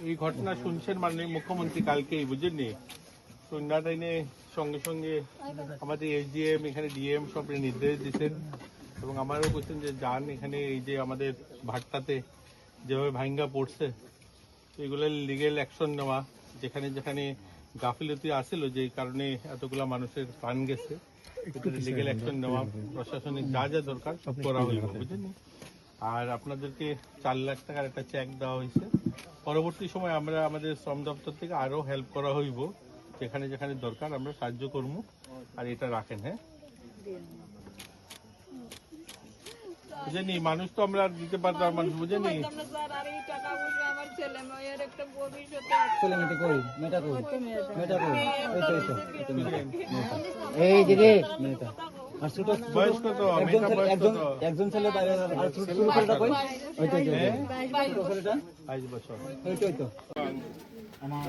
এই ঘটনা শুনছেন মাননীয় মুখ্যমন্ত্রী কালকেই, বুঝেননি? সন্ধ্যা টাইমে সঙ্গে সঙ্গে আমাদের এসডিএম এখানে ডিএম সব নির্দেশ দিচ্ছেন এবং আমারও বলছেন যে যান এখানে এই যে আমাদের ভাটটাতে যেভাবে ভাঙ্গা পড়ছে এগুলোর লিগেল অ্যাকশন নেওয়া, যেখানে যেখানে গাফিলতি আসছিল যেই কারণে এতগুলা মানুষের প্রাণ গেছে লিগেল অ্যাকশন নেওয়া, প্রশাসনিক যা যা দরকার সব করা হইব, বুঝলেন? আর আপনাদেরকে 4 লাখ টাকার একটা চেক দেওয়া হয়েছে। পরবর্তী সময় আমরা আমাদের শ্রম দপ্তর থেকে আরো হেল্প করা হইব, যেখানে যেখানে দরকার আমরা সাহায্য করবো। আর এটা রাখেন, হ্যাঁ বুঝেনি? মানুষ তো আমরা দিতে পারতাম, মানুষ বুঝেনি। এই দিদি বয়স কত? একজন ছেলে বাইরে আর ছোট ছেলেটা কই? ওইটা 22 বছর। ওইটা আমার